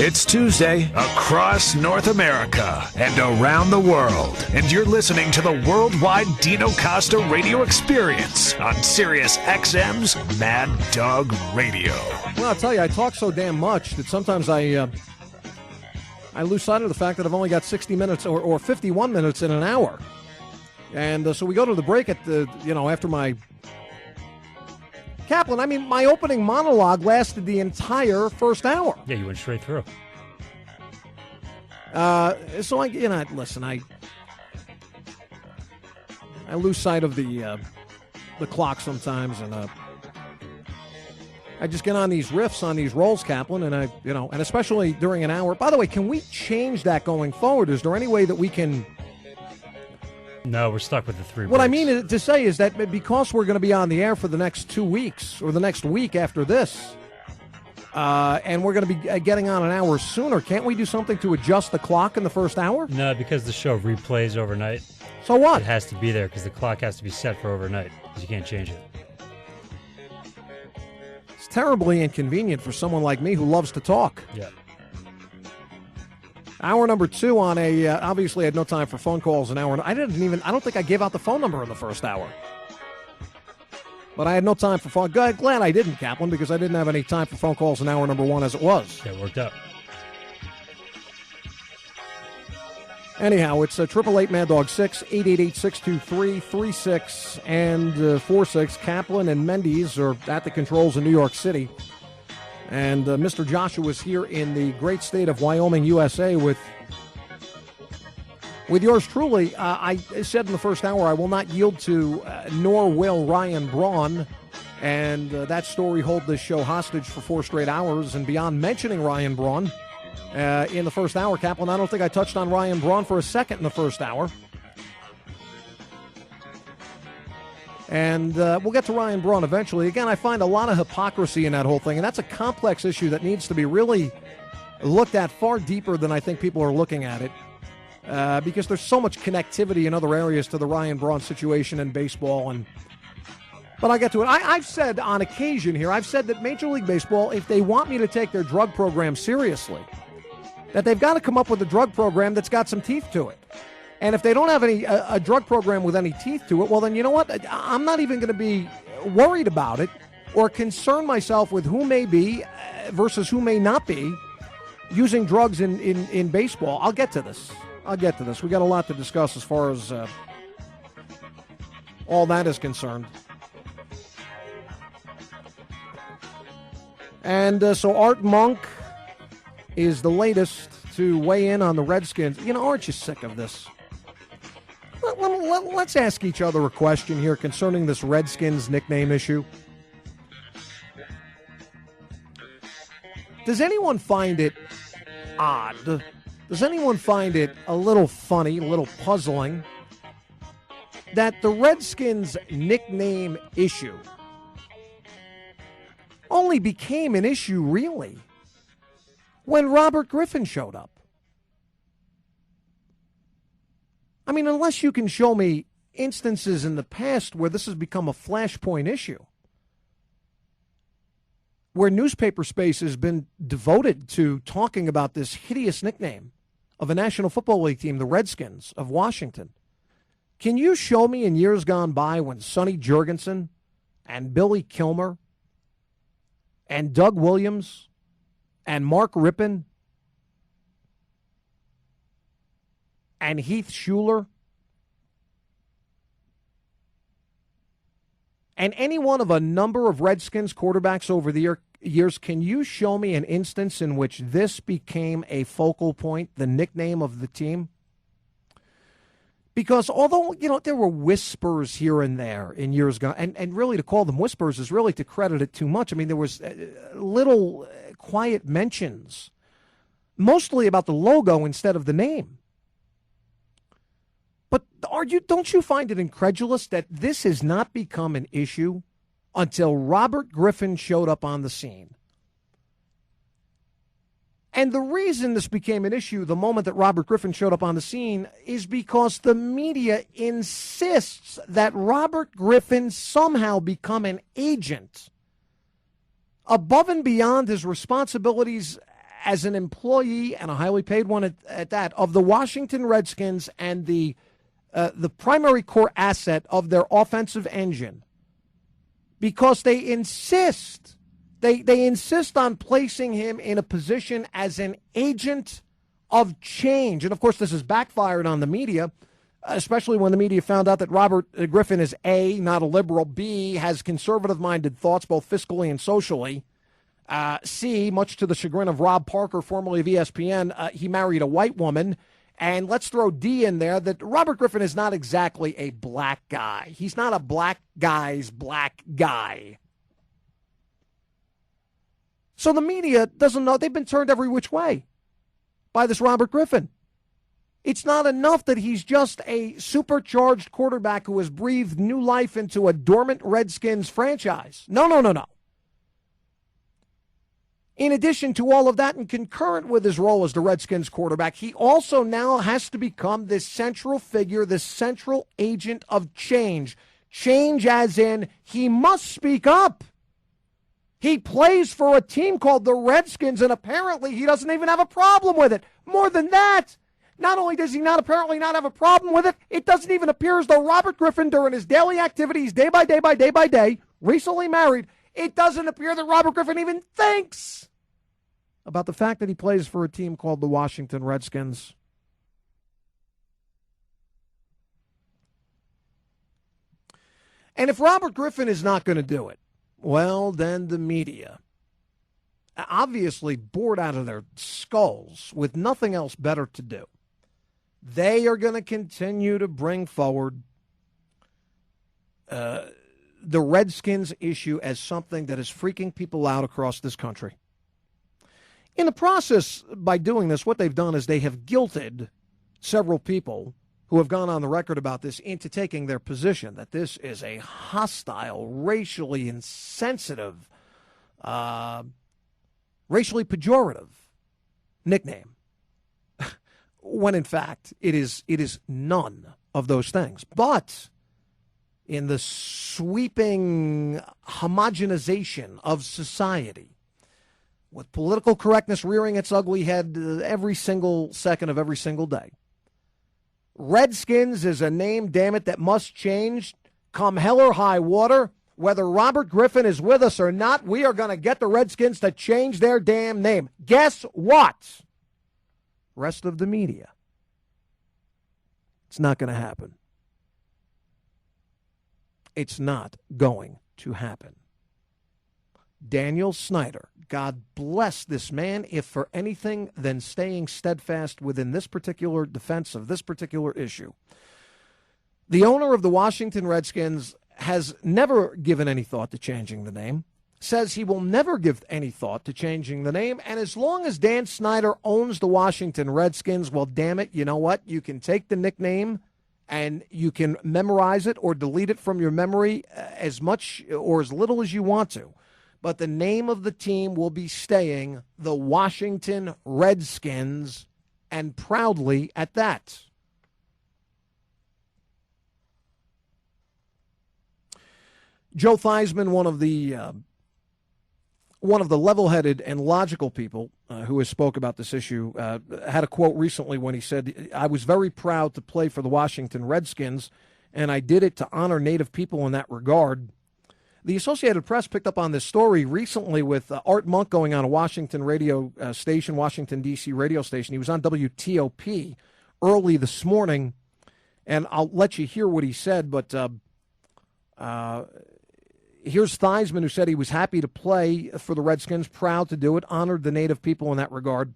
It's Tuesday across North America and around the world, and you're listening to the worldwide Dino Costa radio experience on Sirius XM's Mad Dog Radio. Well, I'll tell you, I talk so damn much that sometimes I lose sight of the fact that I've only got 60 minutes or 51 minutes in an hour. And so we go to the break at the, after my... Kaplan, my opening monologue lasted the entire first hour. Yeah, you went straight through. So listen, I lose sight of the clock sometimes, and I just get on these riffs, on these rolls, Kaplan, and and especially during an hour. By the way, can we change that going forward? Is there any way that we can? No, we're stuck with the 3 breaks. What I mean to say is that because we're going to be on the air for the next 2 weeks, or the next week after this, and we're going to be getting on an hour sooner, can't we do something to adjust the clock in the first hour? No, because the show replays overnight. So what? It has to be there because the clock has to be set for overnight because you can't change it. It's terribly inconvenient for someone like me who loves to talk. Yeah. Hour number 2 on a, obviously I had no time for phone calls an hour. I don't think I gave out the phone number in the first hour. But I had no time for phone. Glad I didn't, Kaplan, because I didn't have any time for phone calls in hour number 1 as it was. Yeah, it worked out. Anyhow, it's 888-MAD-DOG-6, 888-623-36 and 46. Kaplan and Mendes are at the controls in New York City. And Mr. Joshua is here in the great state of Wyoming, USA, with yours truly. I said in the first hour I will not yield to, nor will Ryan Braun. And that story hold this show hostage for 4 straight hours. And beyond mentioning Ryan Braun in the first hour, Kaplan, I don't think I touched on Ryan Braun for a second in the first hour. And we'll get to Ryan Braun eventually. Again, I find a lot of hypocrisy in that whole thing, and that's a complex issue that needs to be really looked at far deeper than I think people are looking at it, because there's so much connectivity in other areas to the Ryan Braun situation in baseball. But I'll get to it. I've said on occasion here, I've said that Major League Baseball, if they want me to take their drug program seriously, that they've got to come up with a drug program that's got some teeth to it. And if they don't have a drug program with any teeth to it, well, then you know what? I'm not even going to be worried about it or concern myself with who may be versus who may not be using drugs in baseball. I'll get to this. We got a lot to discuss as far as all that is concerned. And so Art Monk is the latest to weigh in on the Redskins. Aren't you sick of this? Let's ask each other a question here concerning this Redskins nickname issue. Does anyone find it odd? Does anyone find it a little funny, a little puzzling that the Redskins nickname issue only became an issue, really, when Robert Griffin showed up? Unless you can show me instances in the past where this has become a flashpoint issue, where newspaper space has been devoted to talking about this hideous nickname of a National Football League team, the Redskins of Washington. Can you show me in years gone by when Sonny Jurgensen and Billy Kilmer and Doug Williams and Mark Rippon and Heath Schuler and any one of a number of Redskins quarterbacks over the years, can you show me an instance in which this became a focal point, the nickname of the team? Because although, there were whispers here and there in years gone, and really to call them whispers is really to credit it too much. There was little quiet mentions, mostly about the logo instead of the name. But don't you find it incredulous that this has not become an issue until Robert Griffin showed up on the scene? And the reason this became an issue the moment that Robert Griffin showed up on the scene is because the media insists that Robert Griffin somehow become an agent above and beyond his responsibilities as an employee, and a highly paid one at that, of the Washington Redskins and the primary core asset of their offensive engine, because they insist on placing him in a position as an agent of change. And, of course, this has backfired on the media, especially when the media found out that Robert Griffin is A, not a liberal, B, has conservative-minded thoughts both fiscally and socially, C, much to the chagrin of Rob Parker, formerly of ESPN, he married a white woman. And let's throw D in there, that Robert Griffin is not exactly a black guy. He's not a black guy's black guy. So the media doesn't know. They've been turned every which way by this Robert Griffin. It's not enough that he's just a supercharged quarterback who has breathed new life into a dormant Redskins franchise. No. In addition to all of that, and concurrent with his role as the Redskins quarterback, he also now has to become this central figure, this central agent of change. Change as in he must speak up. He plays for a team called the Redskins, and apparently he doesn't even have a problem with it. More than that, not only does he not apparently not have a problem with it, it doesn't even appear as though Robert Griffin, during his daily activities, day by day, recently married, it doesn't appear that Robert Griffin even thinks about the fact that he plays for a team called the Washington Redskins. And if Robert Griffin is not going to do it, well, then the media, obviously bored out of their skulls with nothing else better to do, they are going to continue to bring forward the Redskins issue as something that is freaking people out across this country. In the process, by doing this, what they've done is they have guilted several people who have gone on the record about this into taking their position that this is a hostile, racially insensitive, racially pejorative nickname, when in fact it is none of those things. But in the sweeping homogenization of society, with political correctness rearing its ugly head every single second of every single day, Redskins is a name, damn it, that must change come hell or high water. Whether Robert Griffin is with us or not, we are going to get the Redskins to change their damn name. Guess what? Rest of the media. It's not going to happen. It's not going to happen. Daniel Snyder, God bless this man, if for anything than staying steadfast within this particular defense of this particular issue. The owner of the Washington Redskins has never given any thought to changing the name, says he will never give any thought to changing the name, and as long as Dan Snyder owns the Washington Redskins, well, damn it, you know what? You can take the nickname and you can memorize it or delete it from your memory as much or as little as you want to. But the name of the team will be staying the Washington Redskins, and proudly at that. Joe Theismann, one of the level-headed and logical people who has spoke about this issue, had a quote recently when he said, "I was very proud to play for the Washington Redskins, and I did it to honor Native people in that regard." The Associated Press picked up on this story recently with Art Monk going on a Washington radio station, Washington, D.C. radio station. He was on WTOP early this morning, and I'll let you hear what he said, but here's Theismann, who said he was happy to play for the Redskins, proud to do it, honored the Native people in that regard.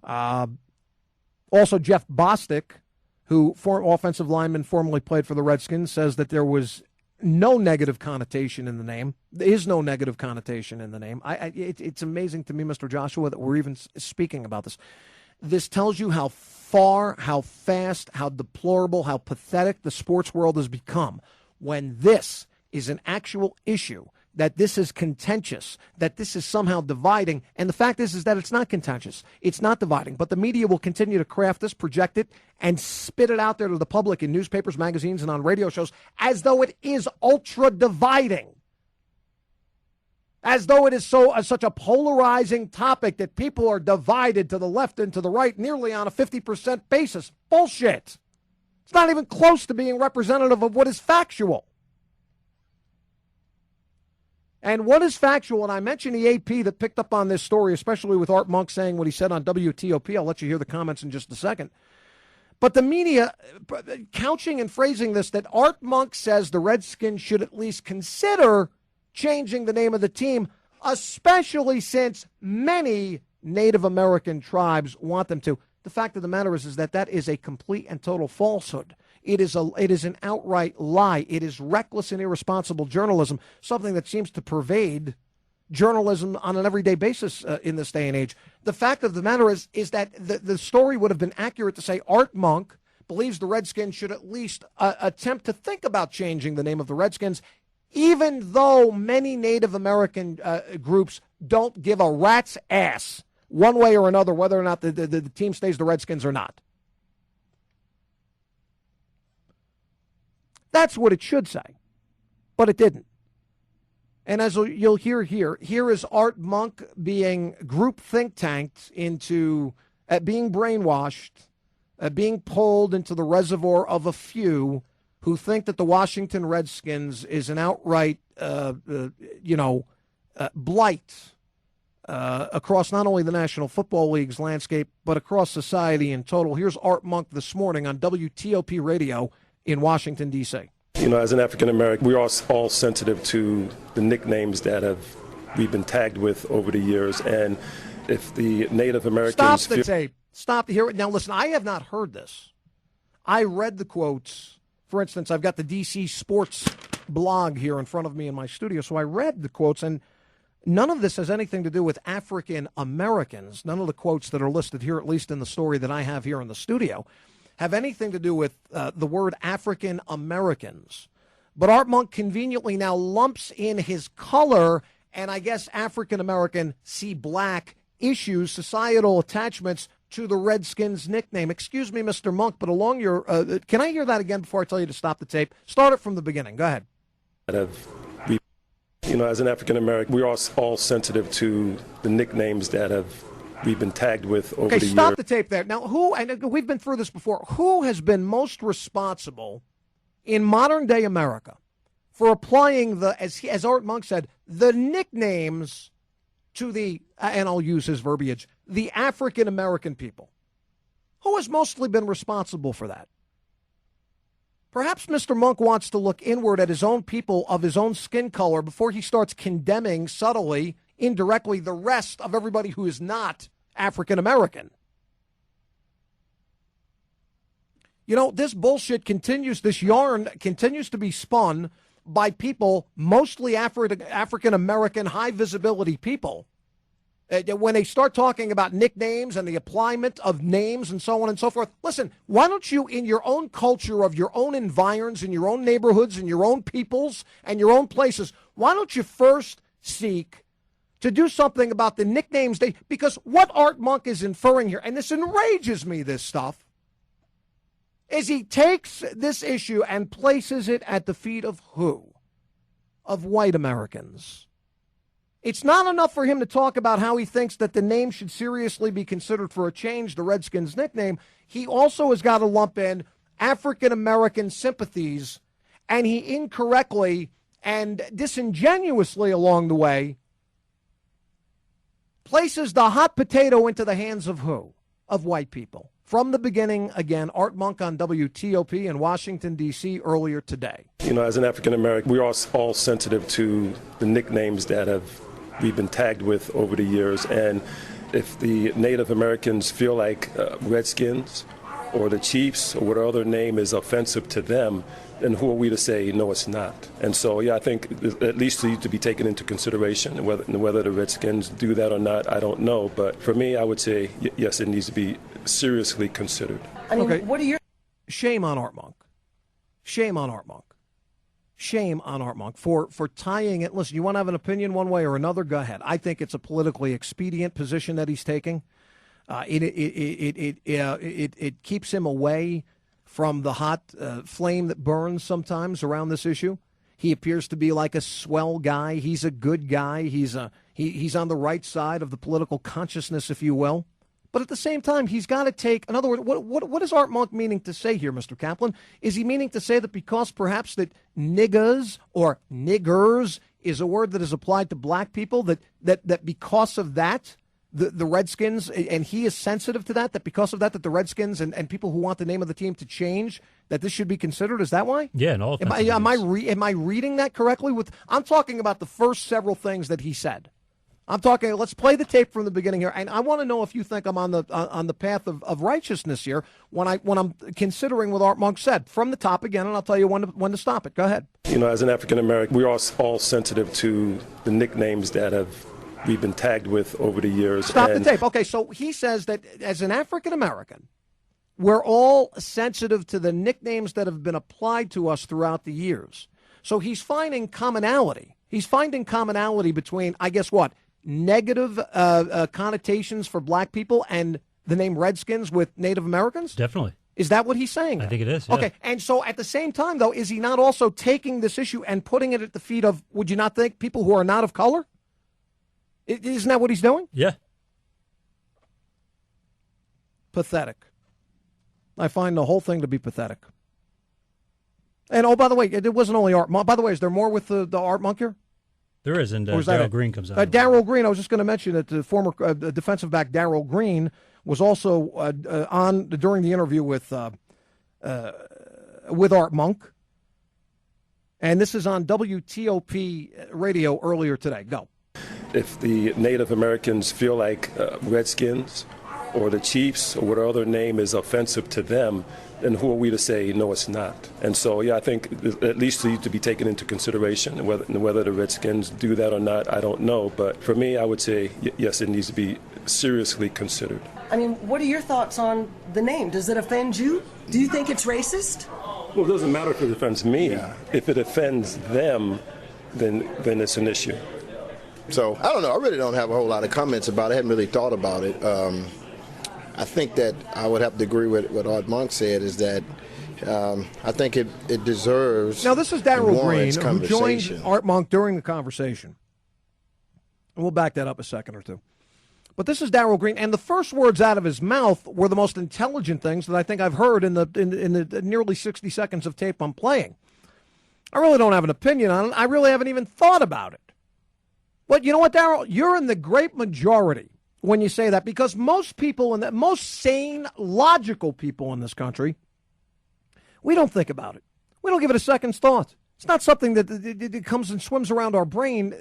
Also, Jeff Bostic, who, offensive lineman, formerly played for the Redskins, says that there was no negative connotation in the name. There is no negative connotation in the name. It's amazing to me, Mr. Joshua, that we're even speaking about this. This tells you how far, how fast, how deplorable, how pathetic the sports world has become when this is an actual issue, that this is contentious, that this is somehow dividing. And the fact is that it's not contentious. It's not dividing. But the media will continue to craft this, project it, and spit it out there to the public in newspapers, magazines, and on radio shows as though it is ultra dividing. as though it is such a polarizing topic that people are divided to the left and to the right nearly on a 50% basis. Bullshit. It's not even close to being representative of what is factual. And what is factual, and I mentioned the AP that picked up on this story, especially with Art Monk saying what he said on WTOP. I'll let you hear the comments in just a second. But the media couching and phrasing this, that Art Monk says the Redskins should at least consider changing the name of the team, especially since many Native American tribes want them to. The fact of the matter is that is a complete and total falsehood. It is an outright lie. It is reckless and irresponsible journalism, something that seems to pervade journalism on an everyday basis in this day and age. The fact of the matter is that the story would have been accurate to say Art Monk believes the Redskins should at least attempt to think about changing the name of the Redskins, even though many Native American groups don't give a rat's ass one way or another whether or not the team stays the Redskins or not. That's what it should say, but it didn't. And as you'll hear here is Art Monk being group think tanked into being brainwashed, being pulled into the reservoir of a few who think that the Washington Redskins is an outright, blight across not only the National Football League's landscape, but across society in total. Here's Art Monk this morning on WTOP Radio in Washington, D.C. You know, as an African American, we're all sensitive to the nicknames that we've been tagged with over the years. And if the Native Americans... Stop the tape. Stop here. Now, listen, I have not heard this. I read the quotes. For instance, I've got the DC Sports blog here in front of me in my studio, so I read the quotes, and none of this has anything to do with African Americans. None of the quotes that are listed here, at least in the story that I have here in the studio, have anything to do with the word African Americans. But Art Monk conveniently now lumps in his color and I guess African American see black issues, societal attachments to the Redskins nickname. Excuse me, Mr. Monk, but along your can I hear that again before I tell you to stop the tape? Start it from the beginning. Go ahead. As an African American, we're all sensitive to the nicknames that we've been tagged with over the years. Okay, stop the tape there. Now, and we've been through this before, who has been most responsible in modern-day America for applying as Art Monk said, the nicknames to the, and I'll use his verbiage, the African-American people? Who has mostly been responsible for that? Perhaps Mr. Monk wants to look inward at his own people of his own skin color before he starts condemning subtly, indirectly, the rest of everybody who is not African American. You know, this bullshit continues, this yarn continues to be spun by people, mostly African American, high visibility people. When they start talking about nicknames and the appliement of names and so on and so forth, listen, why don't you, in your own culture of your own environs, in your own neighborhoods, in your own peoples, and your own places, why don't you first seek to do something about the nicknames? Because what Art Monk is inferring here, and this enrages me, this stuff, is he takes this issue and places it at the feet of who? Of white Americans. It's not enough for him to talk about how he thinks that the name should seriously be considered for a change, the Redskins nickname. He also has got to lump in African-American sympathies, and he incorrectly and disingenuously along the way places the hot potato into the hands of who? Of white people. From the beginning, again, Art Monk on WTOP in Washington, D.C. earlier today. You know, as an African American, we're all sensitive to the nicknames that we've been tagged with over the years. And if the Native Americans feel like Redskins or the Chiefs or what other name is offensive to them, then who are we to say, no, it's not? And so, yeah, I think at least needs to be taken into consideration. Whether the Redskins do that or not, I don't know. But for me, I would say, yes, it needs to be seriously considered. I mean, what are your... Shame on Art Monk. Shame on Art Monk. Shame on Art Monk for tying it. Listen, you want to have an opinion one way or another? Go ahead. I think it's a politically expedient position that he's taking. It keeps him away from the hot flame that burns sometimes around this issue. He appears to be like a swell guy. He's a good guy. He's on the right side of the political consciousness, if you will. But at the same time, he's got to take, in other words, what is Art Monk meaning to say here, Mr. Kaplan? Is he meaning to say that because perhaps that niggas or niggers is a word that is applied to black people, that because of that, the Redskins, and he is sensitive to that because of that the Redskins and people who want the name of the team to change, that this should be considered? Is that why? Yeah, in all am I reading that correctly? I'm talking about the first several things that he said. I'm talking. Let's play the tape from the beginning here, and I want to know if you think I'm on the path of righteousness here when I'm considering what Art Monk said from the top again, and I'll tell you when to stop it. Go ahead. You know, as an African American, we are all sensitive to the nicknames that we've been tagged with over the years. Stop the tape. Okay, so he says that as an African American, we're all sensitive to the nicknames that have been applied to us throughout the years. So he's finding commonality. He's finding commonality between, I guess what, negative connotations for black people and the name Redskins with Native Americans? Definitely. Is that what he's saying? I think it is. Yeah. Okay, and so at the same time, though, is he not also taking this issue and putting it at the feet of, would you not think, people who are not of color? Isn't that what he's doing? Yeah. Pathetic. I find the whole thing to be pathetic. And, oh, by the way, it wasn't only Art Monk. By the way, is there more with the Art Monk here? There is, and Darryl Green comes out. Darryl Green, I was just going to mention that the former defensive back Darryl Green was also on during the interview with Art Monk. And this is on WTOP radio earlier today. Go. If the Native Americans feel like Redskins or the Chiefs or whatever other name is offensive to them, then who are we to say, no, it's not? And so, yeah, I think at least need to be taken into consideration. Whether the Redskins do that or not, I don't know. But for me, I would say, yes, it needs to be seriously considered. I mean, what are your thoughts on the name? Does it offend you? Do you think it's racist? Well, it doesn't matter if it offends me. Yeah. If it offends them, then it's an issue. So, I don't know. I really don't have a whole lot of comments about it. I hadn't really thought about it. I think that I would have to agree with what Art Monk said, is that I think it deserves. Now, this is Darryl Green, who joined Art Monk during the conversation. And we'll back that up a second or two. But this is Darryl Green, and the first words out of his mouth were the most intelligent things that I think I've heard in the nearly 60 seconds of tape I'm playing. I really don't have an opinion on it. I really haven't even thought about it. But you know what, Darryl? You're in the great majority when you say that, because most people, most sane, logical people in this country, we don't think about it. We don't give it a second's thought. It's not something that it comes and swims around our brain,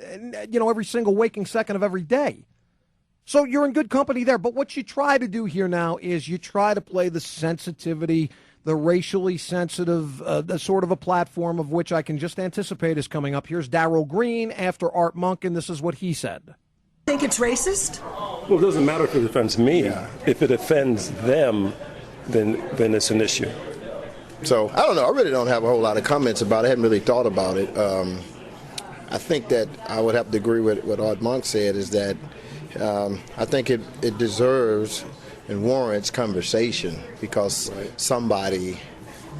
every single waking second of every day. So you're in good company there. But what you try to do here now is you try to play the sensitivity, the racially sensitive, the sort of a platform of which I can just anticipate is coming up. Here's Darryl Green after Art Monk, and this is what he said. Think it's racist? Well, it doesn't matter if it offends me. Yeah. If it offends them, then it's an issue. So, I don't know. I really don't have a whole lot of comments about it. I hadn't really thought about it. I think that I would have to agree with what Art Monk said, is that I think it deserves and warrants conversation, because somebody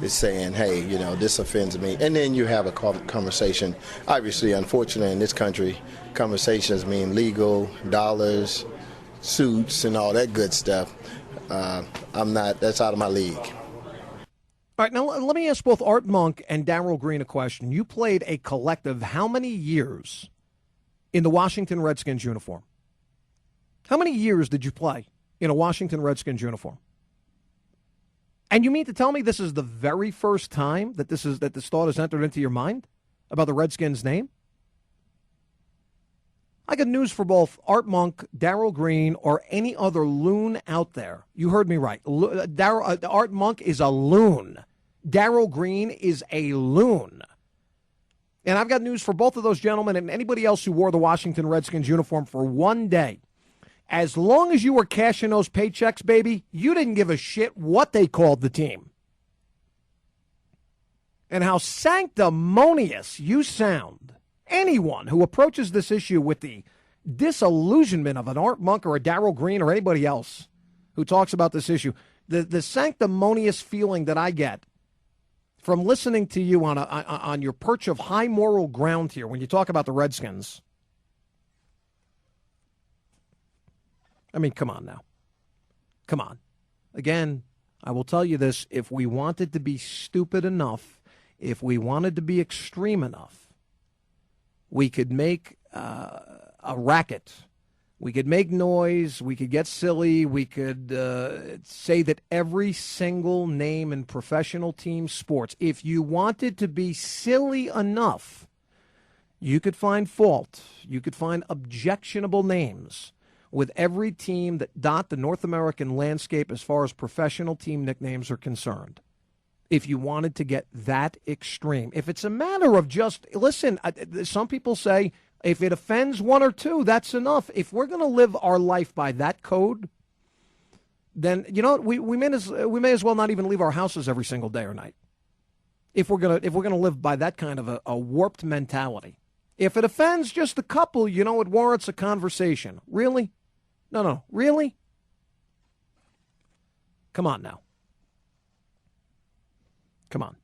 is saying, hey, this offends me. And then you have a conversation. Obviously, unfortunately, in this country, conversations mean legal, dollars, suits, and all that good stuff. That's out of my league. All right, now let me ask both Art Monk and Darryl Green a question. You played a collective how many years in the Washington Redskins uniform? How many years did you play in a Washington Redskins uniform? And you mean to tell me this is the very first time that this thought has entered into your mind about the Redskins name? I got news for both Art Monk, Darryl Green, or any other loon out there. You heard me right. Art Monk is a loon. Darryl Green is a loon. And I've got news for both of those gentlemen and anybody else who wore the Washington Redskins uniform for one day. As long as you were cashing those paychecks, baby, you didn't give a shit what they called the team. And how sanctimonious you sound. Anyone who approaches this issue with the disillusionment of an Art Monk or a Darryl Green or anybody else who talks about this issue, the sanctimonious feeling that I get from listening to you on your perch of high moral ground here when you talk about the Redskins. I mean, come on now. Come on. Again, I will tell you this. If we wanted to be stupid enough, if we wanted to be extreme enough, we could make a racket. We could make noise. We could get silly. We could say that every single name in professional team sports, if you wanted to be silly enough, you could find fault. You could find objectionable names with every team that dot the North American landscape as far as professional team nicknames are concerned. If you wanted to get that extreme. If it's a matter of just, listen, some people say if it offends one or two, that's enough. If we're going to live our life by that code, then, you know, we may as well not even leave our houses every single day or night. If we're gonna live by that kind of a warped mentality. If it offends just a couple, you know, it warrants a conversation. Really? No, really? Come on now. Come on.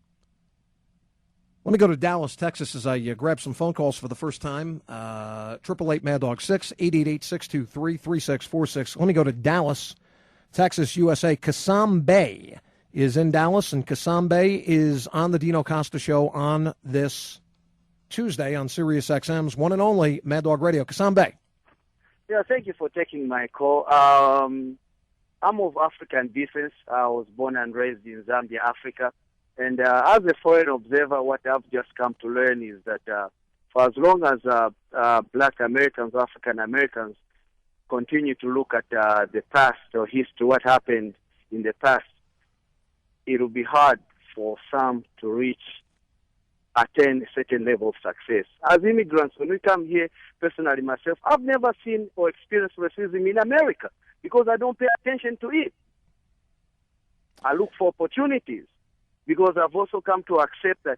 Let me go to Dallas, Texas, as I grab some phone calls for the first time. 888-MAD-DOG-6, 888-623-3646. Let me go to Dallas, Texas, USA. Kassam Bey is in Dallas, and Kassam Bey is on the Dino Costa Show on this Tuesday on Sirius XM's one and only Mad Dog Radio. Kassam Bey. Yeah, thank you for taking my call. I'm of African descent. I was born and raised in Zambia, Africa. And as a foreign observer, what I've just come to learn is that for as long as black Americans, African Americans, continue to look at the past or history, what happened in the past, it will be hard for some to attain a certain level of success. As immigrants, when we come here, personally myself, I've never seen or experienced racism in America because I don't pay attention to it. I look for opportunities because I've also come to accept that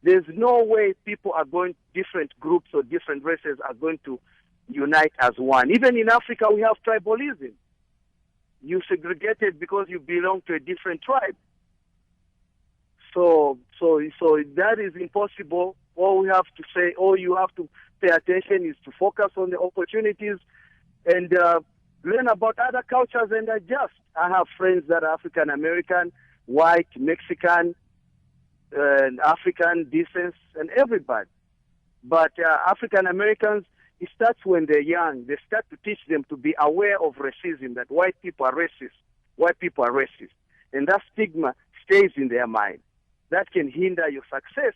there's no way different groups or different races are going to unite as one. Even in Africa, we have tribalism. You segregated because you belong to a different tribe. So that is impossible. All you have to pay attention is to focus on the opportunities and learn about other cultures and adjust. I have friends that are African American, white, Mexican, African descent, and everybody. But African Americans, it starts when they're young. They start to teach them to be aware of racism, that white people are racist. White people are racist. And that stigma stays in their mind. That can hinder your success.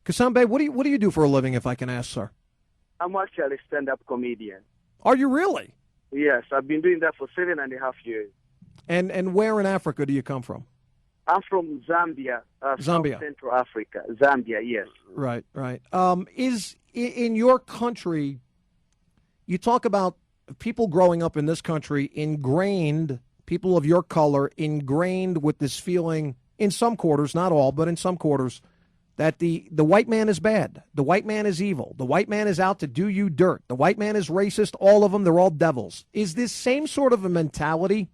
Kassam Bey, what do you do for a living, if I can ask, sir? I'm actually a stand-up comedian. Are you really? Yes, I've been doing that for 7.5 years. And where in Africa do you come from? I'm from Zambia, Zambia, South Central Africa. Zambia, yes. Right. Is in your country, you talk about people growing up in this country ingrained, people of your color ingrained with this feeling in some quarters, not all, but in some quarters, that the white man is bad. The white man is evil. The white man is out to do you dirt. The white man is racist. All of them, they're all devils. Is this same sort of a mentality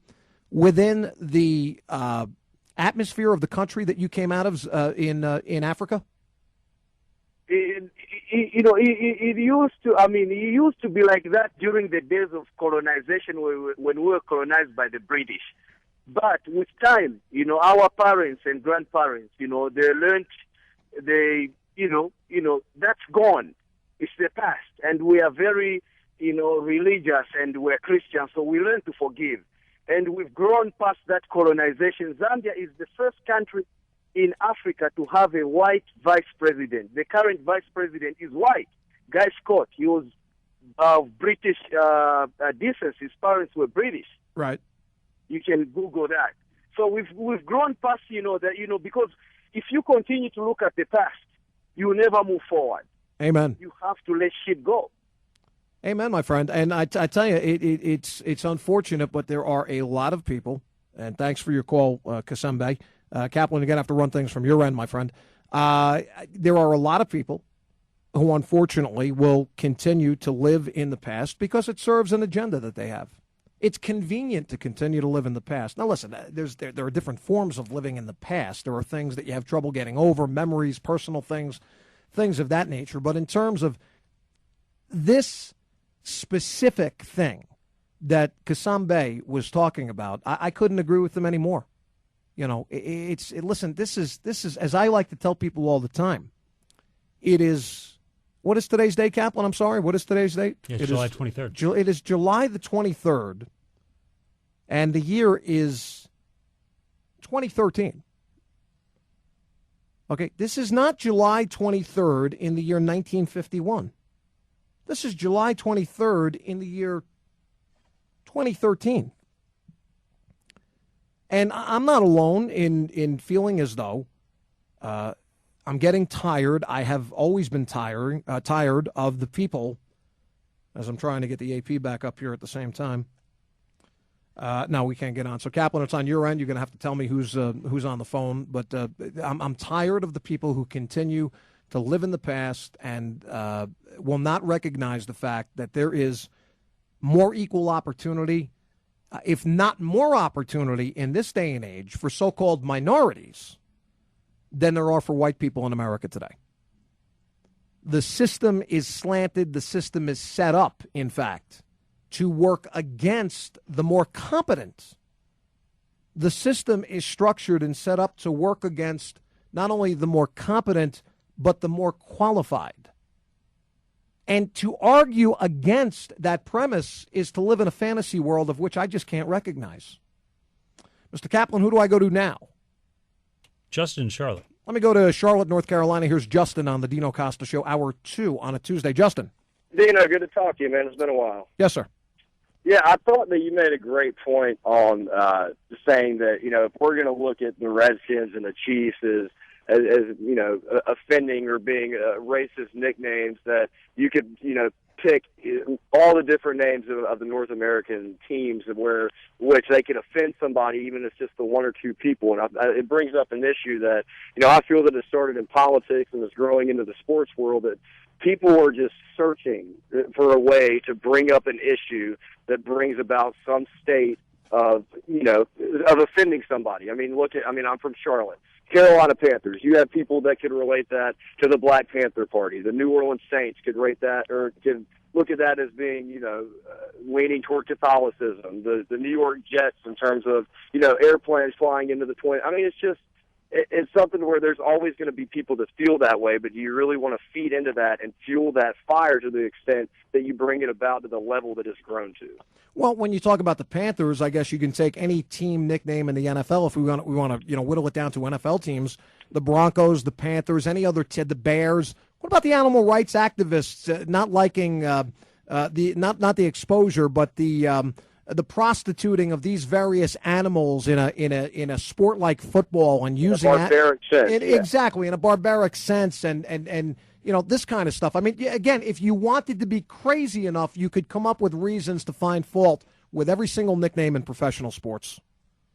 within the atmosphere of the country that you came out of in Africa? It used to be like that during the days of colonization when we were colonized by the British. But with time, our parents and grandparents, they learned, that's gone. It's the past. And we are very, religious, and we're Christians, so we learn to forgive. And we've grown past that colonization. Zambia is the first country in Africa to have a white vice president. The current vice president is white, Guy Scott. He was of British descent. His parents were British. Right. You can Google that. So we've grown past, because if you continue to look at the past, you will never move forward. Amen. You have to let shit go. Amen, my friend. And I tell you, it's unfortunate, but there are a lot of people, and thanks for your call, Kassam Bey. Kaplan, you're going to have to run things from your end, my friend. There are a lot of people who, unfortunately, will continue to live in the past because it serves an agenda that they have. It's convenient to continue to live in the past. Now, listen, there are different forms of living in the past. There are things that you have trouble getting over, memories, personal things of that nature. But in terms of this specific thing that Kasam Bey was talking about, I couldn't agree with him anymore. You know, listen, this is, as I like to tell people all the time, it is, what is today's date, Kaplan? I'm sorry, what is today's date? Yes, July 23rd. It is July the 23rd, and the year is 2013. Okay, this is not July 23rd in the year 1951. This is July 23rd in the year 2013. And I'm not alone in feeling as though I'm getting tired. I have always been tired of the people, as I'm trying to get the AP back up here at the same time. No, we can't get on. So, Kaplan, it's on your end. You're going to have to tell me who's on the phone. But I'm tired of the people who continue to live in the past and will not recognize the fact that there is more equal opportunity, if not more opportunity in this day and age for so-called minorities than there are for white people in America today. The system is slanted. The system is set up, in fact, to work against the more competent. The system is structured and set up to work against not only the more competent, but the more qualified. And to argue against that premise is to live in a fantasy world of which I just can't recognize. Mr. Kaplan, who do I go to now? Justin in Charlotte. Let me go to Charlotte, North Carolina. Here's Justin on the Dino Costa Show, Hour 2 on a Tuesday. Justin. Dino, good to talk to you, man. It's been a while. Yes, sir. Yeah, I thought that you made a great point on saying that, you know, if we're going to look at the Redskins and the Chiefs as you know, offending or being racist nicknames, that you could, you know, pick all the different names of the North American teams which they could offend somebody, even if it's just the one or two people. And it brings up an issue that, you know, I feel that it started in politics and is growing into the sports world, that people are just searching for a way to bring up an issue that brings about some state of, you know, of offending somebody. I mean, I'm from Charlotte. Carolina Panthers, you have people that could relate that to the Black Panther Party. The New Orleans Saints could rate that, or could look at that as being, you know, leaning toward Catholicism. The New York Jets, in terms of, you know, airplanes flying into the 20. I mean, it's something where there's always going to be people that feel that way, but you really want to feed into that and fuel that fire to the extent that you bring it about to the level that it's grown to. Well, when you talk about the Panthers, I guess you can take any team nickname in the NFL if we want to, you know, whittle it down to NFL teams. The Broncos, the Panthers, any other the Bears. What about the animal rights activists not liking not the exposure, but the prostituting of these various animals in a sport like football and using barbaric sense, exactly in a barbaric sense and you know, this kind of stuff. I mean, again, if you wanted to be crazy enough, you could come up with reasons to find fault with every single nickname in professional sports.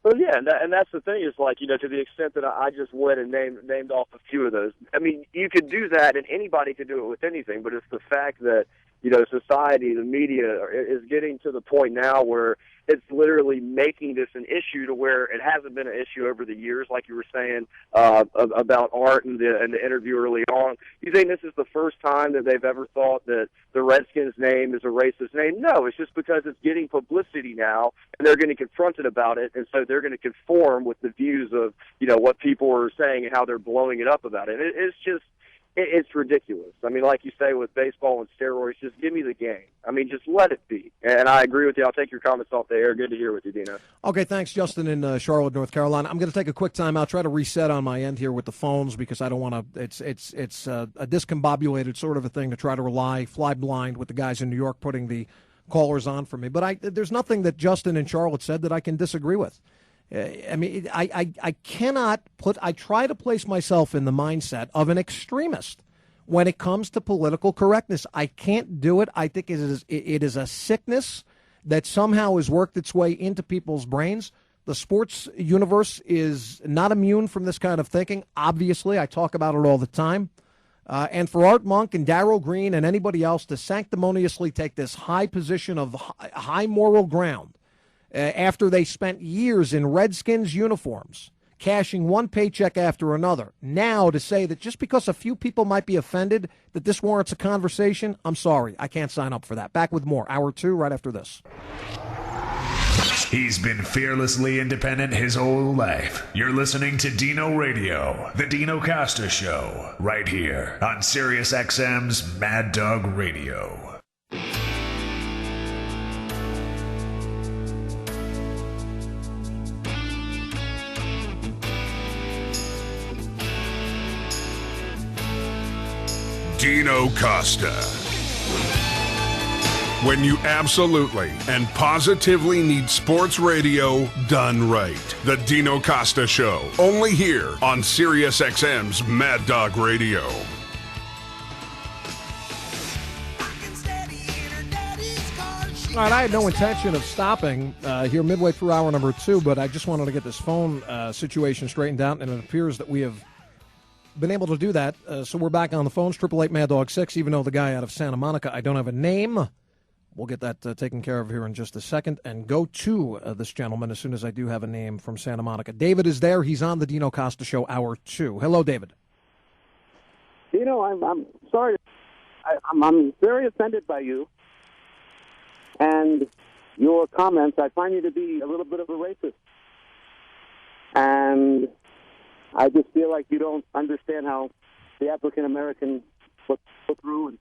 Well, yeah, and that's the thing is, like, you know, to the extent that I just went and named off a few of those. I mean, you could do that, and anybody could do it with anything, but it's the fact that, you know, society, the media is getting to the point now where it's literally making this an issue to where it hasn't been an issue over the years, like you were saying about Art and the interview early on. You think this is the first time that they've ever thought that the Redskins name is a racist name? No, it's just because it's getting publicity now, and they're getting confronted about it, and so they're going to conform with the views of, you know, what people are saying and how they're blowing it up about it. It's just... It's ridiculous. I mean, like you say, with baseball and steroids, just give me the game. I mean, just let it be. And I agree with you. I'll take your comments off the air. Good to hear with you, Dino. Okay, thanks, Justin in Charlotte, North Carolina. I'm going to take a quick time out, try to reset on my end here with the phones because I don't want to. It's a discombobulated sort of a thing to try to fly blind with the guys in New York putting the callers on for me. But there's nothing that Justin in Charlotte said that I can disagree with. I mean, I cannot I try to place myself in the mindset of an extremist when it comes to political correctness. I can't do it. I think it is a sickness that somehow has worked its way into people's brains. The sports universe is not immune from this kind of thinking. Obviously, I talk about it all the time. And for Art Monk and Darryl Green and anybody else to sanctimoniously take this high position of high moral ground after they spent years in Redskins uniforms, cashing one paycheck after another. Now to say that just because a few people might be offended that this warrants a conversation, I'm sorry. I can't sign up for that. Back with more. Hour 2 right after this. He's been fearlessly independent his whole life. You're listening to Dino Radio, the Dino Costa Show, right here on Sirius XM's Mad Dog Radio. Dino Costa. When you absolutely and positively need sports radio done right. The Dino Costa Show, only here on Sirius XM's Mad Dog Radio. All right, I had no intention of stopping here midway through hour number 2, but I just wanted to get this phone situation straightened out, and it appears that we have been able to do that. So we're back on the phones, 888-MAD-DOG-6, even though the guy out of Santa Monica, I don't have a name. We'll get that taken care of here in just a second and go to this gentleman as soon as I do have a name from Santa Monica. David is there. He's on the Dino Costa Show, hour 2. Hello, David. Dino, I'm sorry. I'm very offended by you and your comments. I find you to be a little bit of a racist. And I just feel like you don't understand how the African American go through. And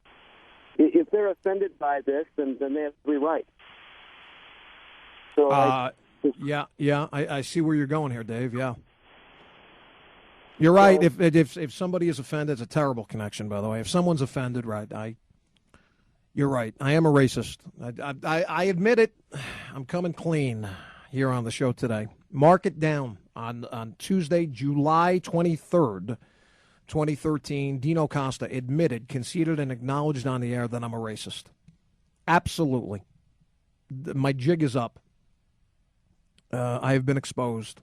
if they're offended by this, then they have to be right. So I see where you're going here, Dave. Yeah, you're right. If somebody is offended, it's a terrible connection, by the way. If someone's offended, right? You're right. I am a racist. I admit it. I'm coming clean here on the show today. Mark it down. On Tuesday, July 23rd, 2013, Dino Costa admitted, conceded, and acknowledged on the air that I'm a racist. Absolutely. My jig is up. I have been exposed.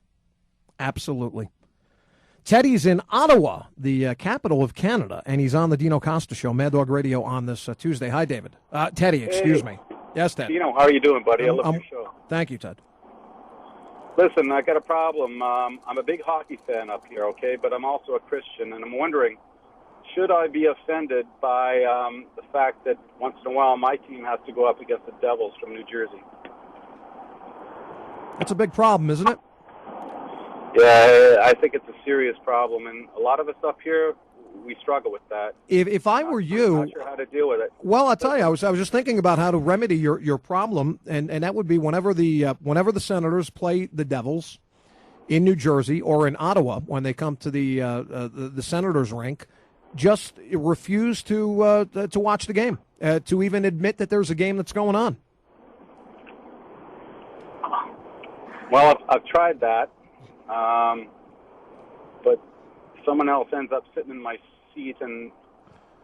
Absolutely. Teddy's in Ottawa, the capital of Canada, and he's on the Dino Costa Show, Mad Dog Radio, on this Tuesday. Hi, David. Teddy, excuse me. Yes, Ted. Dino, how are you doing, buddy? I love your show. Thank you, Ted. Listen, I got a problem. I'm a big hockey fan up here, okay, but I'm also a Christian, and I'm wondering, should I be offended by the fact that once in a while my team has to go up against the Devils from New Jersey? That's a big problem, isn't it? Yeah, I think it's a serious problem, and a lot of us up here, we struggle with that. If I were you, I'm not sure how to deal with it. Well, I'll tell you, I was just thinking about how to remedy your problem, and that would be whenever the Senators play the Devils in New Jersey or in Ottawa when they come to the Senators rink, just refuse to watch the game, to even admit that there's a game that's going on. Well, I've tried that, but someone else ends up sitting in my seat, and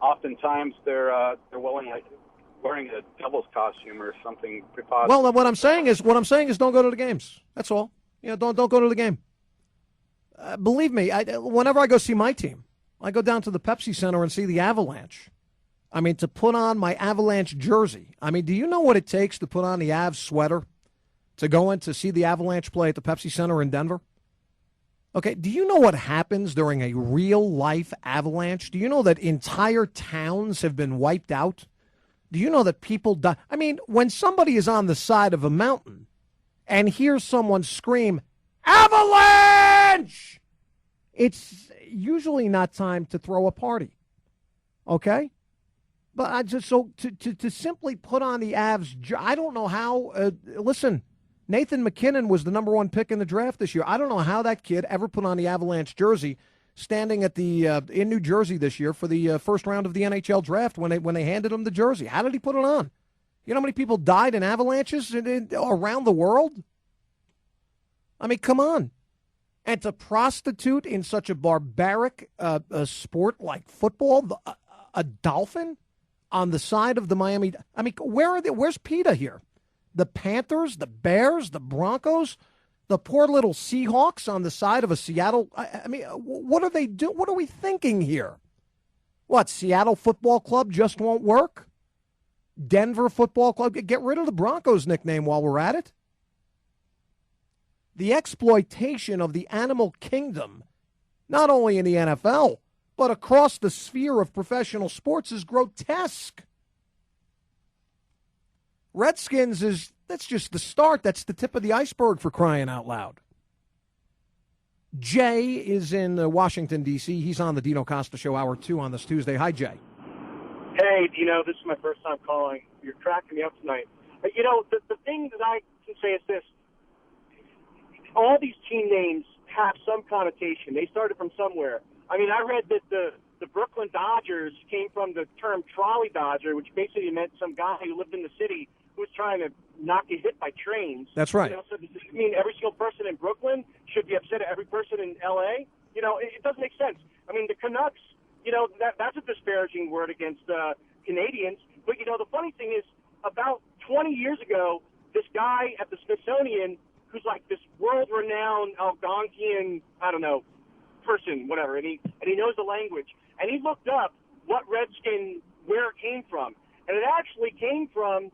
oftentimes they're wearing a Devil's costume or something preposterous. Well, what I'm saying is don't go to the games. That's all. Don't go to the game. Believe me, whenever I go see my team, I go down to the Pepsi Center and see the Avalanche. I mean, to put on my Avalanche jersey. I mean, do you know what it takes to put on the Avs sweater to go in to see the Avalanche play at the Pepsi Center in Denver? Okay, do you know what happens during a real-life avalanche? Do you know that entire towns have been wiped out? Do you know that people die? I mean, when somebody is on the side of a mountain and hears someone scream, "Avalanche!" it's usually not time to throw a party, okay? But I just to simply put on the Avs, I don't know how. Listen. Nathan McKinnon was the number 1 pick in the draft this year. I don't know how that kid ever put on the Avalanche jersey standing at the in New Jersey this year for the first round of the NHL draft when they handed him the jersey. How did he put it on? You know how many people died in avalanches around the world? I mean, come on. And to prostitute in such a barbaric sport like football, a dolphin on the side of the Miami. I mean, where's PETA here? The Panthers, the Bears, the Broncos, the poor little Seahawks on the side of a Seattle. I mean, what are they doing? What are we thinking here? What, Seattle Football Club just won't work? Denver Football Club? Get rid of the Broncos nickname while we're at it. The exploitation of the animal kingdom, not only in the NFL, but across the sphere of professional sports, is grotesque. Redskins that's just the start. That's the tip of the iceberg, for crying out loud. Jay is in Washington, D.C. He's on the Dino Costa Show, Hour 2 on this Tuesday. Hi, Jay. Hey, Dino, this is my first time calling. You're cracking me up tonight. You know, the thing that I can say is this. All these team names have some connotation. They started from somewhere. I mean, I read that the Brooklyn Dodgers came from the term trolley dodger, which basically meant some guy who lived in the city who was trying to not get hit by trains. That's right. You know, so does it mean every single person in Brooklyn should be upset at every person in L.A.? You know, it doesn't make sense. I mean, the Canucks, you know, that's a disparaging word against Canadians. But, you know, the funny thing is, about 20 years ago, this guy at the Smithsonian, who's like this world-renowned Algonquian, I don't know, person, whatever, and he knows the language. And he looked up what Redskin, where it came from. And it actually came from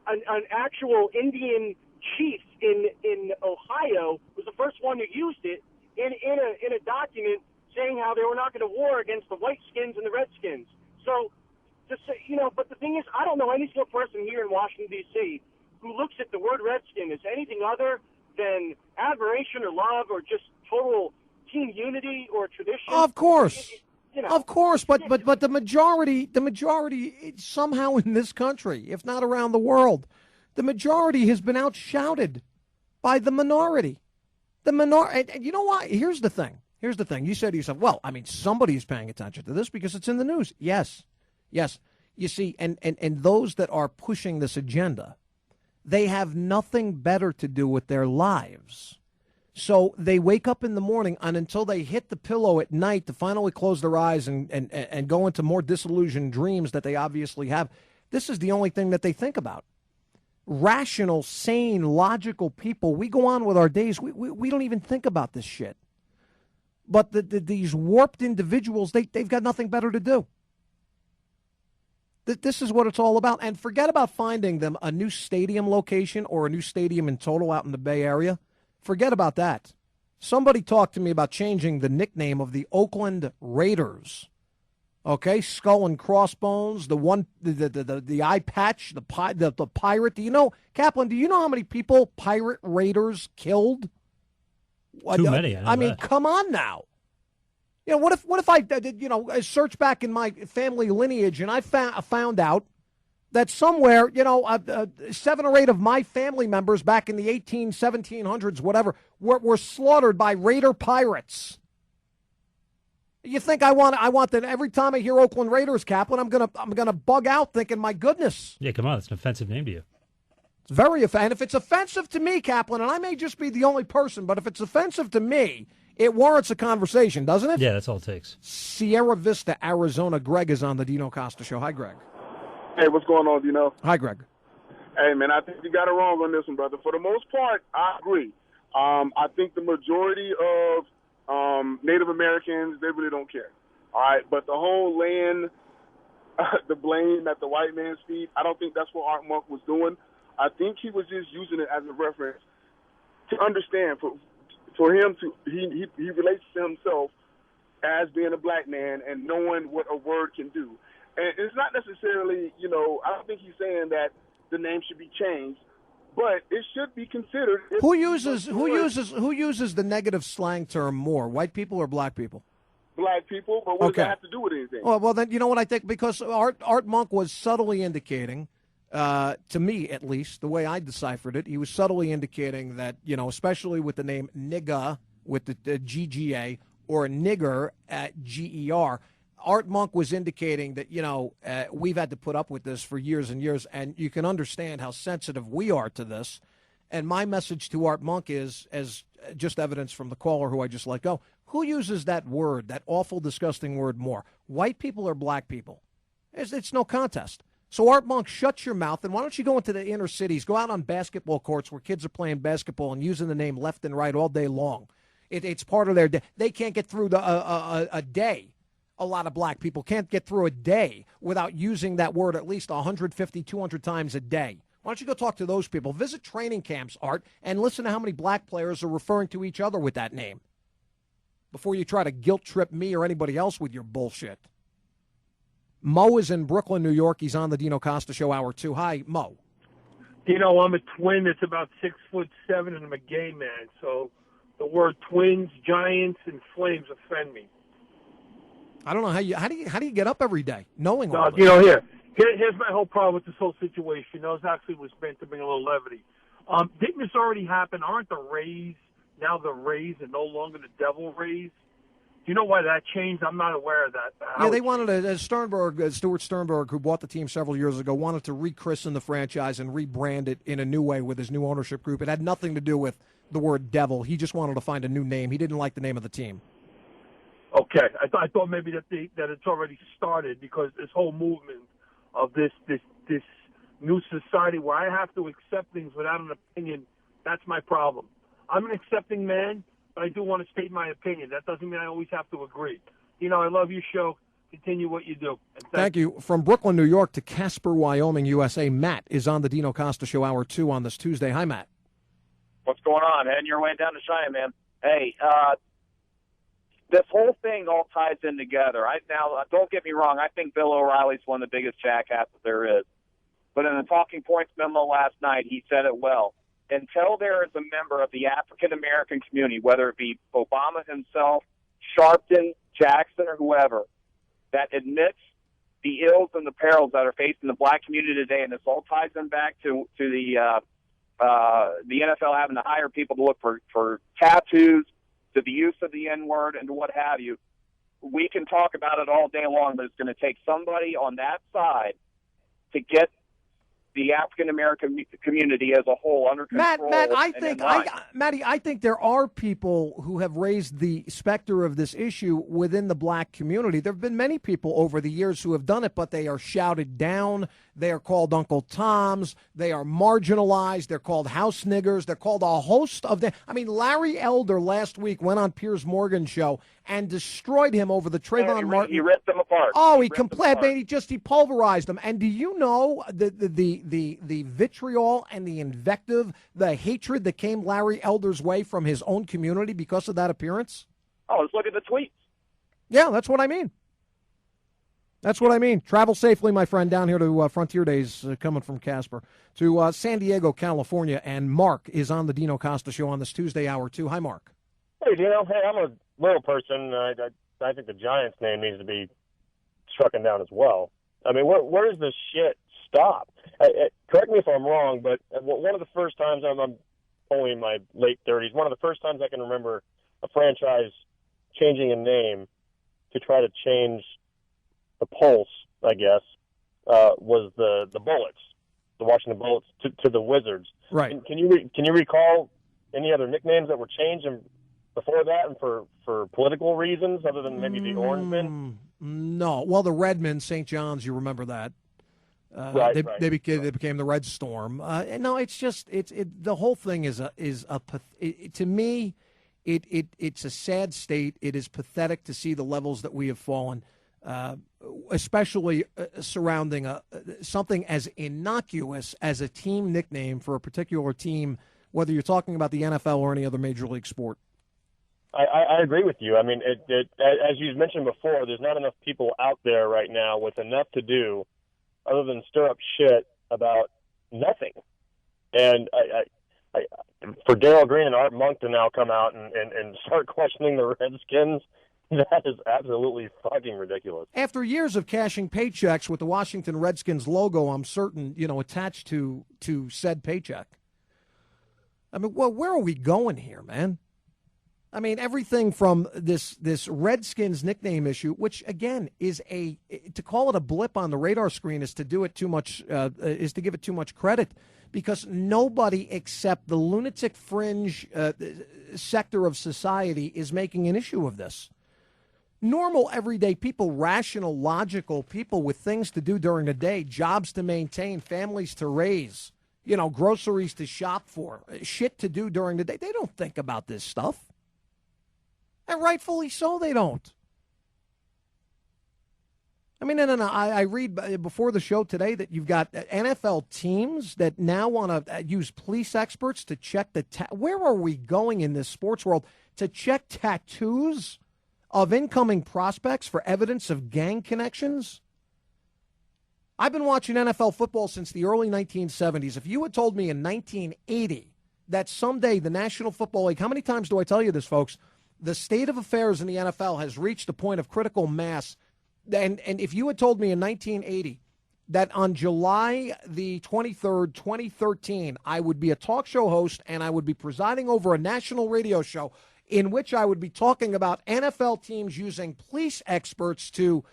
an actual Indian chief in Ohio was the first one who used it in a document saying how they were not going to war against the Whiteskins and the Redskins. So, you know, but the thing is, I don't know any single person here in Washington, D.C., who looks at the word Redskin as anything other than admiration or love or just total team unity or tradition. Of course. You know, of course, but the majority somehow in this country, if not around the world, the majority has been outshouted by the minority. And you know what? Here's the thing. You said to yourself, well, I mean, somebody's paying attention to this because it's in the news. Yes. You see, and those that are pushing this agenda, they have nothing better to do with their lives. So they wake up in the morning, and until they hit the pillow at night to finally close their eyes and go into more disillusioned dreams that they obviously have, this is the only thing that they think about. Rational, sane, logical people, we go on with our days. We don't even think about this shit. But these warped individuals, they've got nothing better to do. This is what it's all about. And forget about finding them a new stadium location or a new stadium in total out in the Bay Area. Forget about that. Somebody talked to me about changing the nickname of the Oakland Raiders. Okay, skull and crossbones, the eye patch, the pirate. Do you know, Kaplan, do you know how many people pirate raiders killed? Too many. I mean, come on now. You know, what if I search back in my family lineage and I found out that somewhere, 7 or 8 of my family members back in the 1700s, whatever, were slaughtered by raider pirates. You think I want that every time I hear Oakland Raiders, Kaplan, I'm gonna bug out thinking, my goodness. Yeah, come on, it's an offensive name to you. It's very offensive. And if it's offensive to me, Kaplan, and I may just be the only person, but if it's offensive to me, it warrants a conversation, doesn't it? Yeah, that's all it takes. Sierra Vista, Arizona. Greg is on the Dino Costa Show. Hi, Greg. Hey, what's going on, Dino? Hi, Greg. Hey, man, I think you got it wrong on this one, brother. For the most part, I agree. I think the majority of Native Americans, they really don't care. All right, but the whole land, the blame at the white man's feet, I don't think that's what Art Monk was doing. I think he was just using it as a reference to understand for him to he relates to himself as being a black man and knowing what a word can do. And it's not necessarily, I don't think he's saying that the name should be changed, but it should be considered. Who uses the negative slang term more, white people or black people? Black people, but what does that have to do with anything? Well, then you know what I think, because Art Monk was subtly indicating, to me at least, the way I deciphered it, he was subtly indicating that, especially with the name nigga with the GGA or nigger at GER. Art Monk was indicating that, we've had to put up with this for years and years, and you can understand how sensitive we are to this. And my message to Art Monk is, as just evidence from the caller who I just let go, who uses that word, that awful, disgusting word more, white people or black people? It's no contest. So Art Monk, shut your mouth, and why don't you go into the inner cities, go out on basketball courts where kids are playing basketball and using the name left and right all day long. It's part of their day. They can't get through a day. A lot of black people can't get through a day without using that word at least 150, 200 times a day. Why Why don't you go talk to those people? Visit training camps, Art, and listen to how many black players are referring to each other with that name before you try to guilt trip me or anybody else with your bullshit. Mo is in Brooklyn, New York. He's on the Dino Costa Show, Hour 2. Hi, Mo. I'm a twin that's about 6'7", and I'm a gay man. So the word twins, giants, and flames offend me. I don't know how do you get up every day knowing all this? Here's my whole problem with this whole situation. Those actually was meant to bring a little levity. Didn't this already happen? Aren't the Rays now the Rays and no longer the Devil Rays? Do you know why that changed? I'm not aware of that. Yeah, they wanted Stuart Sternberg, who bought the team several years ago, wanted to rechristen the franchise and rebrand it in a new way with his new ownership group. It had nothing to do with the word devil. He just wanted to find a new name. He didn't like the name of the team. Okay, I thought maybe that it's already started because this whole movement of this new society where I have to accept things without an opinion, that's my problem. I'm an accepting man, but I do want to state my opinion. That doesn't mean I always have to agree. I love your show. Continue what you do. And thank you. From Brooklyn, New York to Casper, Wyoming, USA, Matt is on the Dino Costa Show, Hour 2 on this Tuesday. Hi, Matt. What's going on? Heading your way down to Cheyenne, man. Hey, this whole thing all ties in together. Now, don't get me wrong. I think Bill O'Reilly's one of the biggest jackasses there is. But in the Talking Points memo last night, he said it well. Until there is a member of the African-American community, whether it be Obama himself, Sharpton, Jackson, or whoever, that admits the ills and the perils that are facing the black community today, and this all ties them back to the NFL having to hire people to look for tattoos, to the use of the N-word, and to what have you. We can talk about it all day long, but it's going to take somebody on that side to get the African-American community as a whole under control. Matt, I think there are people who have raised the specter of this issue within the black community. There have been many people over the years who have done it, but they are shouted down. They are called Uncle Toms. They are marginalized. They're called house niggers. They're called a host of them. I mean, Larry Elder last week went on Piers Morgan's show and destroyed him over the Trayvon Martin. He ripped them apart. Oh, he pulverized them. And do you know the vitriol and the invective, the hatred that came Larry Elder's way from his own community because of that appearance? Oh, let's look at the tweets. Yeah, that's what I mean. That's what I mean. Travel safely, my friend, down here to Frontier Days, coming from Casper, to San Diego, California. And Mark is on the Dino Costa Show on this Tuesday, Hour 2. Hi, Mark. Hey, Dino. Hey, I'm a little person. I think the Giants' name needs to be strucken down as well. I mean, where does this shit stop? Correct me if I'm wrong, but one of the first times, I'm only in my late 30s, one of the first times I can remember a franchise changing a name to try to change the pulse, I guess, was the Bullets, the Washington Bullets, to the Wizards. Right. Can you recall any other nicknames that were changed before that, and for political reasons other than maybe the Orange Men? No. Well, the Redmen, St. John's, you remember that. They became the Red Storm. No, it's just the whole thing is to me, it's a sad state. It is pathetic to see the levels that we have fallen. Especially surrounding something as innocuous as a team nickname for a particular team, whether you're talking about the NFL or any other major league sport. I agree with you. I mean, as you mentioned before, there's not enough people out there right now with enough to do other than stir up shit about nothing. And for Darryl Green and Art Monk to now come out and start questioning the Redskins, that is absolutely fucking ridiculous. After years of cashing paychecks with the Washington Redskins logo, I'm certain, attached to said paycheck. I mean, well, where are we going here, man? I mean, everything from this Redskins nickname issue, which again is to call it a blip on the radar screen is to do it too much, is to give it too much credit, because nobody except the lunatic fringe sector of society is making an issue of this. Normal, everyday people, rational, logical people with things to do during the day, jobs to maintain, families to raise, groceries to shop for, shit to do during the day. They don't think about this stuff. And rightfully so, they don't. I mean, no. I read before the show today that you've got NFL teams that now want to use police experts to check where are we going in this sports world to check tattoos of incoming prospects for evidence of gang connections? I've been watching NFL football since the early 1970s. If you had told me in 1980 that someday the National Football League, how many times do I tell you this, folks? The state of affairs in the NFL has reached a point of critical mass. And if you had told me in 1980 that on July the 23rd, 2013, I would be a talk show host and I would be presiding over a national radio show in which I would be talking about NFL teams using police experts to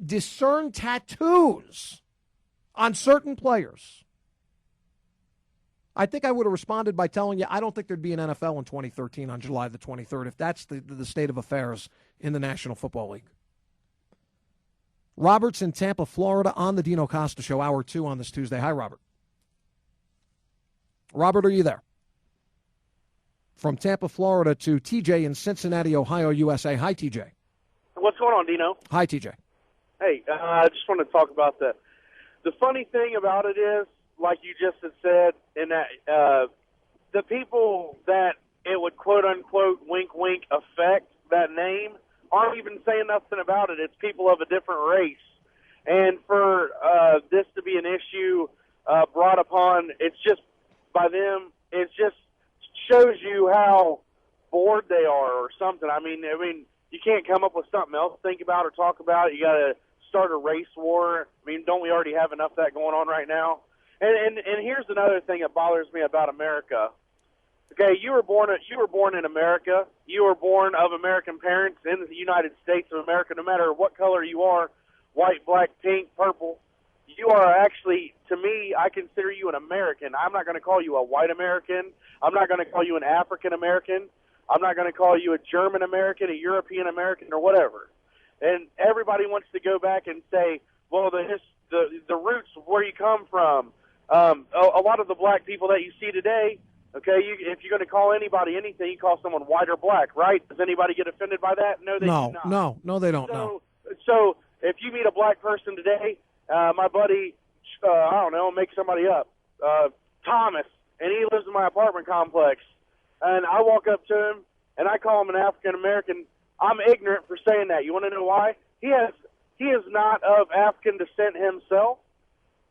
discern tattoos on certain players, I think I would have responded by telling you I don't think there'd be an NFL in 2013 on July the 23rd if that's the state of affairs in the National Football League. Robert's in Tampa, Florida, on the Dino Costa Show, Hour 2 on this Tuesday. Hi, Robert. Robert, are you there? From Tampa, Florida to TJ in Cincinnati, Ohio, USA. Hi, TJ. What's going on, Dino? Hi, TJ. Hey, I just want to talk about the funny thing about it is, like you just had said, in that the people that it would quote-unquote wink-wink affect that name aren't even saying nothing about it. It's people of a different race. And for this to be an issue brought upon, it's just by them, it just shows you how bored they are or something. I mean, you can't come up with something else to think about or talk about. You got to start a race war. I mean, don't we already have enough of that going on right now? And here's another thing that bothers me about America. Okay, you were born in America. You were born of American parents in the United States of America. No matter what color you are, white, black, pink, purple, you are actually, to me, I consider you an American. I'm not going to call you a white American. I'm not going to call you an African American. I'm not going to call you a German American, a European American, or whatever. And everybody wants to go back and say, well, the roots of where you come from. A lot of the black people that you see today, okay, if you're going to call anybody anything, you call someone white or black, right? Does anybody get offended by that? No, they do not. No, they don't. No. So if you meet a black person today, my buddy, I don't know, make somebody up, Thomas, and he lives in my apartment complex, and I walk up to him and I call him an African American. I'm ignorant for saying that. You want to know why? He is not of African descent himself.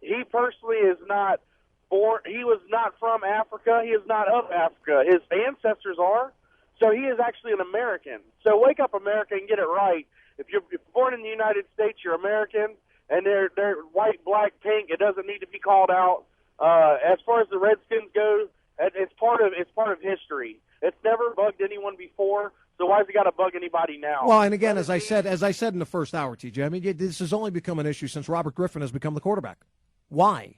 He personally is not born. He was not from Africa. He is not of Africa. His ancestors are. So he is actually an American. So wake up, America, and get it right. If you're born in the United States, you're American, and they're white, black, pink. It doesn't need to be called out. As far as the Redskins go, it's part of history. It's never bugged anyone before. So why has it got to bug anybody now? Well, and again, as I said in the first hour, TJ, I mean, this has only become an issue since Robert Griffin has become the quarterback. Why?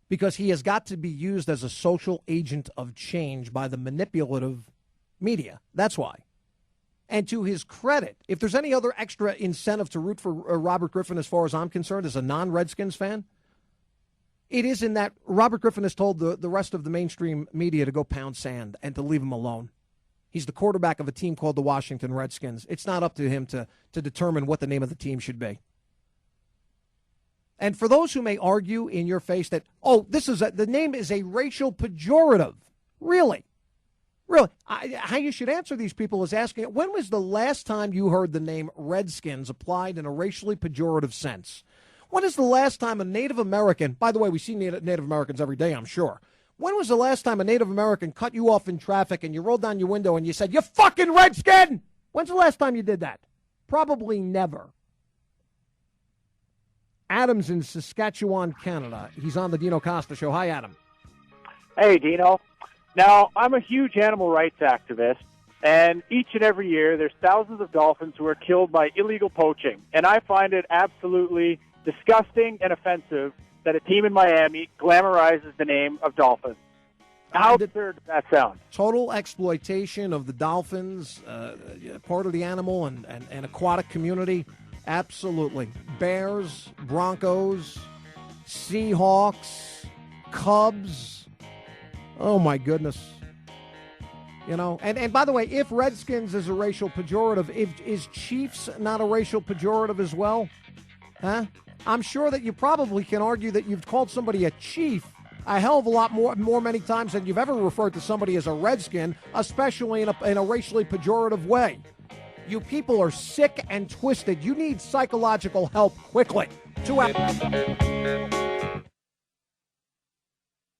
Because he has got to be used as a social agent of change by the manipulative media. That's why. And to his credit, if there's any other extra incentive to root for Robert Griffin as far as I'm concerned as a non-Redskins fan, it is in that Robert Griffin has told the rest of the mainstream media to go pound sand and to leave him alone. He's the quarterback of a team called the Washington Redskins. It's not up to him to determine what the name of the team should be. And for those who may argue in your face that, the name is a racial pejorative. Really? How you should answer these people is asking, when was the last time you heard the name Redskins applied in a racially pejorative sense? When is the last time a Native American, by the way, we see Native Americans every day, I'm sure. When was the last time a Native American cut you off in traffic and you rolled down your window and you said, "You fucking Redskin"? When's the last time you did that? Probably never. Adam's in Saskatchewan, Canada. He's on the Dino Costa Show. Hi, Adam. Hey, Dino. Now, I'm a huge animal rights activist, and each and every year there's thousands of dolphins who are killed by illegal poaching, and I find it absolutely disgusting and offensive that a team in Miami glamorizes the name of dolphins. How absurd does that sound? Total exploitation of the dolphins, part of the animal and aquatic community. Absolutely. Bears, Broncos, Seahawks, Cubs. Oh, my goodness. You know, and by the way, if Redskins is a racial pejorative, is Chiefs not a racial pejorative as well? Huh? I'm sure that you probably can argue that you've called somebody a chief a hell of a lot more many times than you've ever referred to somebody as a Redskin, especially in a racially pejorative way. You people are sick and twisted. You need psychological help quickly. 2 hours.